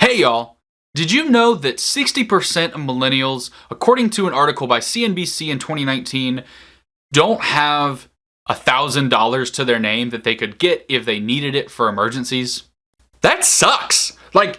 Hey y'all, did you know that 60% of millennials, according to an article by CNBC in 2019, don't have $1,000 to their name that they could get if they needed it for emergencies? That sucks. Like,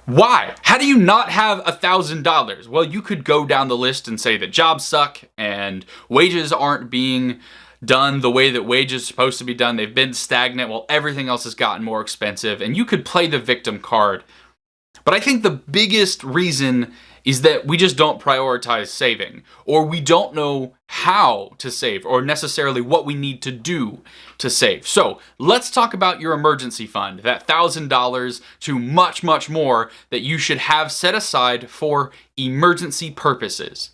why? How do you not have $1,000? Well, you could go down the list and say that jobs suck and wages aren't being done the way that wages are supposed to be done. They've been stagnant while everything else has gotten more expensive, and you could play the victim card. But I think the biggest reason is that we just don't prioritize saving, or we don't know how to save, or necessarily what we need to do to save. So let's talk about your emergency fund, that $1,000 to much, much more that you should have set aside for emergency purposes.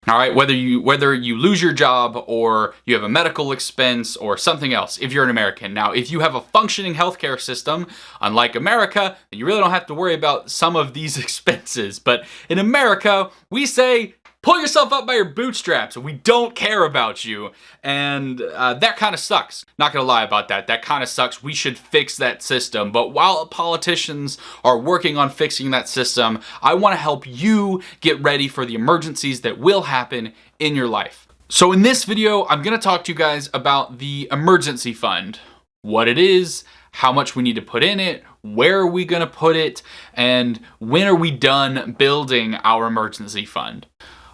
All right, whether you lose your job or you have a medical expense or something else, if you're an American. Now, if you have a functioning healthcare system, unlike America, then you really don't have to worry about some of these expenses. But in America, we say, pull yourself up by your bootstraps. We don't care about you. And that kind of sucks. Not gonna lie about that. That kind of sucks. We should fix that system. But while politicians are working on fixing that system, I wanna help you get ready for the emergencies that will happen in your life. So in this video, I'm gonna talk to you guys about the emergency fund, what it is, how much we need to put in it, where are we gonna put it, and when are we done building our emergency fund.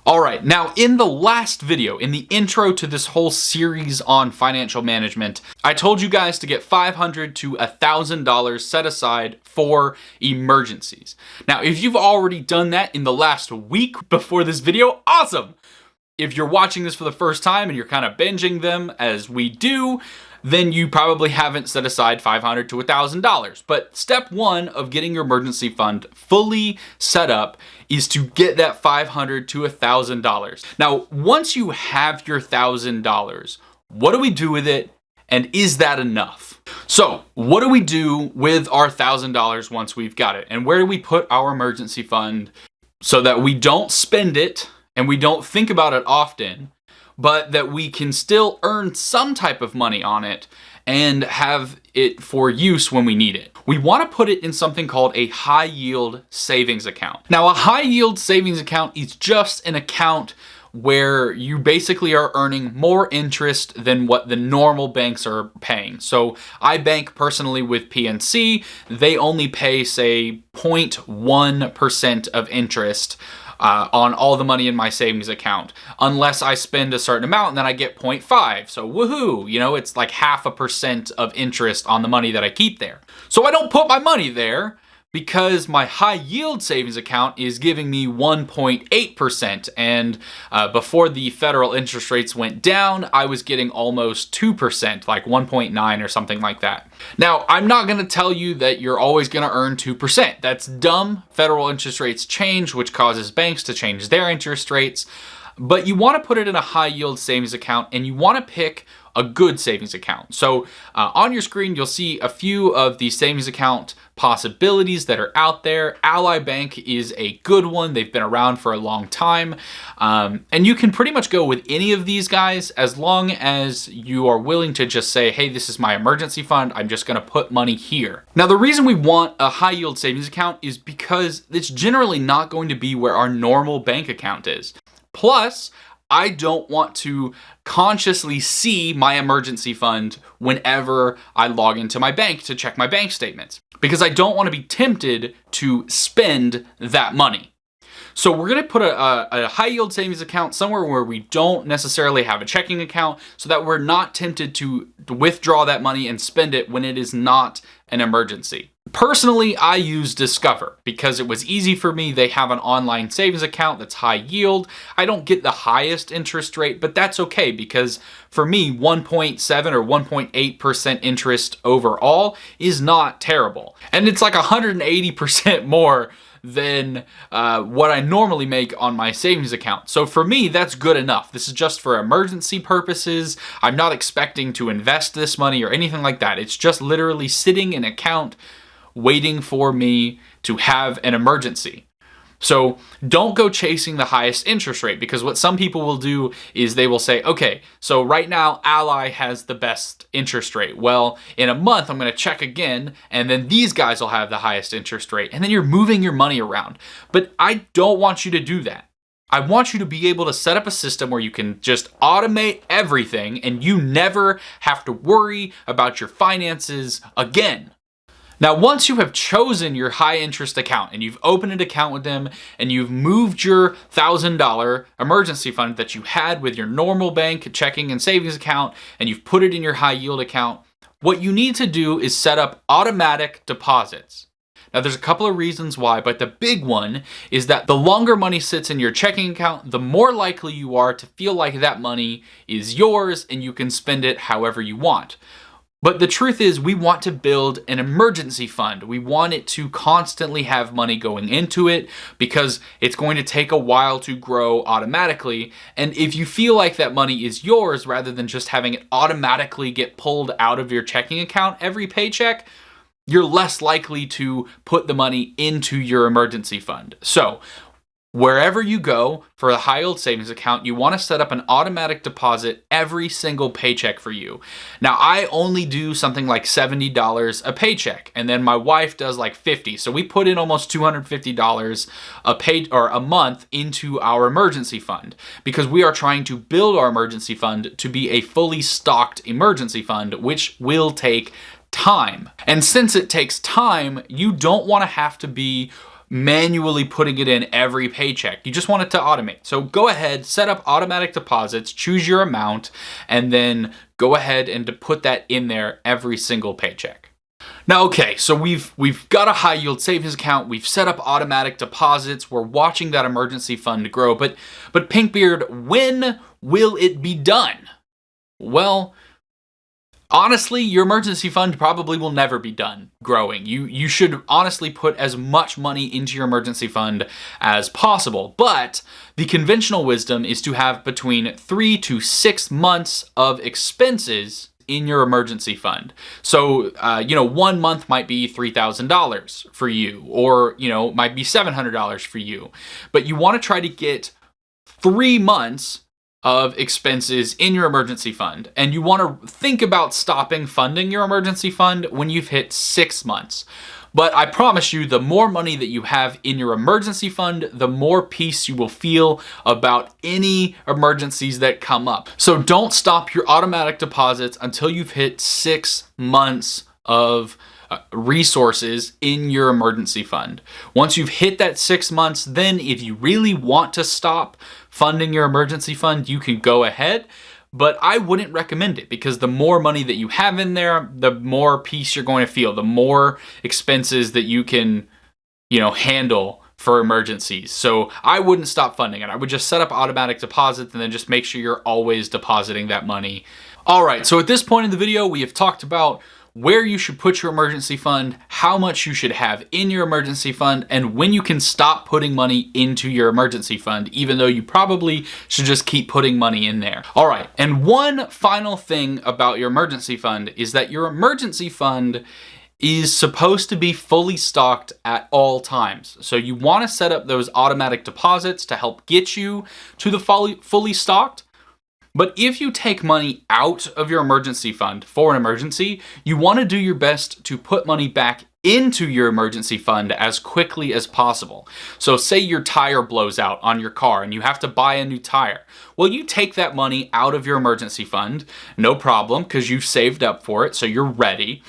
Alright, now in the last video, in the intro to this whole series on financial management, I told you guys to get $500 to $1,000 set aside for emergencies. Now, if you've already done that in the last week before this video, awesome! If you're watching this for the first time and you're kind of binging them as we do, then you probably haven't set aside $500 to $1,000. But step one of getting your emergency fund fully set up is to get that $500 to $1,000. Now, once you have your $1,000, what do we do with it? And is that enough? So, what do we do with our $1,000 once we've got it? And where do we put our emergency fund so that we don't spend it and we don't think about it often, but that we can still earn some type of money on it and have it for use when we need it? We want to put it in something called a high yield savings account. Now, a high yield savings account is just an account where you basically are earning more interest than what the normal banks are paying. So I bank personally with PNC. They only pay, say, 0.1% of interest on all the money in my savings account, unless I spend a certain amount, and then I get 0.5. So woohoo, you know, it's like 0.5% of interest on the money that I keep there. So I don't put my money there because my high yield savings account is giving me 1.8%. And before the federal interest rates went down, I was getting almost 2%, like 1.9 or something like that. Now, I'm not gonna tell you that you're always gonna earn 2%. That's dumb. Federal interest rates change, which causes banks to change their interest rates. But you wanna put it in a high yield savings account, and you wanna pick a good savings account. So on your screen, you'll see a few of the savings account possibilities that are out there. Ally Bank is a good one. They've been around for a long time. And you can pretty much go with any of these guys as long as you are willing to just say, hey, this is my emergency fund. I'm just gonna put money here. Now, the reason we want a high yield savings account is because it's generally not going to be where our normal bank account is. Plus, I don't want to consciously see my emergency fund whenever I log into my bank to check my bank statements, because I don't want to be tempted to spend that money. So we're going to put a high yield savings account somewhere where we don't necessarily have a checking account, so that we're not tempted to withdraw that money and spend it when it is not an emergency. Personally, I use Discover because it was easy for me. They have an online savings account that's high yield. I don't get the highest interest rate, but that's okay because for me, 1.7 or 1.8% interest overall is not terrible. And it's like 180% more than what I normally make on my savings account. So for me, that's good enough. This is just for emergency purposes. I'm not expecting to invest this money or anything like that. It's just literally sitting in an account waiting for me to have an emergency. So don't go chasing the highest interest rate, because what some people will do is they will say, okay, so right now Ally has the best interest rate. Well, in a month I'm going to check again, and then these guys will have the highest interest rate. And then you're moving your money around. But I don't want you to do that. I want you to be able to set up a system where you can just automate everything and you never have to worry about your finances again. Now, once you have chosen your high interest account and you've opened an account with them and you've moved your $1,000 emergency fund that you had with your normal bank checking and savings account and you've put it in your high yield account, what you need to do is set up automatic deposits. Now, there's a couple of reasons why, but the big one is that the longer money sits in your checking account, the more likely you are to feel like that money is yours and you can spend it however you want. But the truth is, we want to build an emergency fund. We want it to constantly have money going into it because it's going to take a while to grow automatically. And if you feel like that money is yours rather than just having it automatically get pulled out of your checking account every paycheck, you're less likely to put the money into your emergency fund. So wherever you go for a high yield savings account, you want to set up an automatic deposit every single paycheck for you. Now, I only do something like $70 a paycheck, and then my wife does like $50. So we put in almost $250 a month into our emergency fund because we are trying to build our emergency fund to be a fully stocked emergency fund, which will take time. And since it takes time, you don't want to have to be manually putting it in every paycheck. You just want it to automate. So go ahead, set up automatic deposits, choose your amount, and then go ahead and to put that in there every single paycheck. Now, okay, so we've got a high yield savings account. We've set up automatic deposits. We're watching that emergency fund grow. But Pinkbeard, when will it be done? Well, honestly, your emergency fund probably will never be done growing. You should honestly put as much money into your emergency fund as possible. But the conventional wisdom is to have between 3 to 6 months of expenses in your emergency fund. So, 1 month might be $3,000 for you, or, might be $700 for you. But you want to try to get 3 months of expenses in your emergency fund. And you want to think about stopping funding your emergency fund when you've hit 6 months. But I promise you, the more money that you have in your emergency fund, the more peace you will feel about any emergencies that come up. So don't stop your automatic deposits until you've hit 6 months of resources in your emergency fund. Once you've hit that 6 months, then if you really want to stop funding your emergency fund, you can go ahead. But I wouldn't recommend it because the more money that you have in there, the more peace you're going to feel, the more expenses that you can, handle for emergencies. So I wouldn't stop funding it. I would just set up automatic deposits and then just make sure you're always depositing that money. All right, so at this point in the video, we have talked about where you should put your emergency fund, how much you should have in your emergency fund, and when you can stop putting money into your emergency fund, even though you probably should just keep putting money in there. All right, and one final thing about your emergency fund is that your emergency fund is supposed to be fully stocked at all times. So you want to set up those automatic deposits to help get you to the fully stocked. But if you take money out of your emergency fund for an emergency, you want to do your best to put money back into your emergency fund as quickly as possible. So say your tire blows out on your car and you have to buy a new tire. Well, you take that money out of your emergency fund, no problem, because you've saved up for it, so you're ready.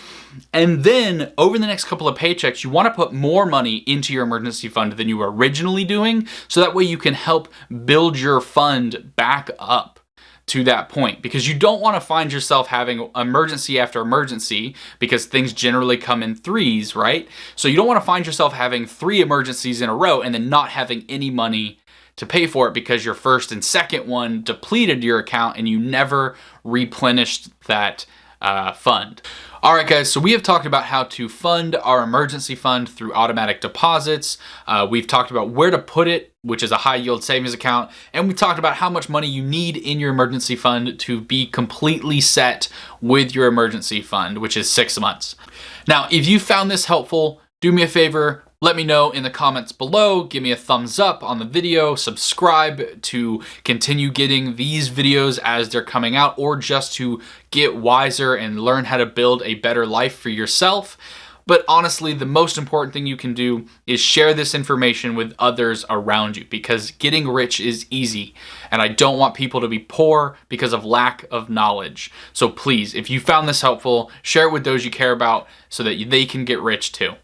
And then over the next couple of paychecks, you want to put more money into your emergency fund than you were originally doing, so that way you can help build your fund back up to that point, because you don't want to find yourself having emergency after emergency, because things generally come in threes, right? So you don't want to find yourself having 3 emergencies in a row and then not having any money to pay for it because your first and second one depleted your account and you never replenished that fund. All right, guys, so we have talked about how to fund our emergency fund through automatic deposits. We've talked about where to put it, which is a high yield savings account. And we talked about how much money you need in your emergency fund to be completely set with your emergency fund, which is 6 months. Now, if you found this helpful, do me a favor, Let me know in the comments below, give me a thumbs up on the video, subscribe to continue getting these videos as they're coming out, or just to get wiser and learn how to build a better life for yourself. But honestly, the most important thing you can do is share this information with others around you, because getting rich is easy, and I don't want people to be poor because of lack of knowledge. So please, if you found this helpful, share it with those you care about so that they can get rich too.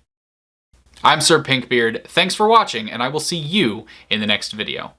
I'm Sir Pinkbeard, thanks for watching, and I will see you in the next video.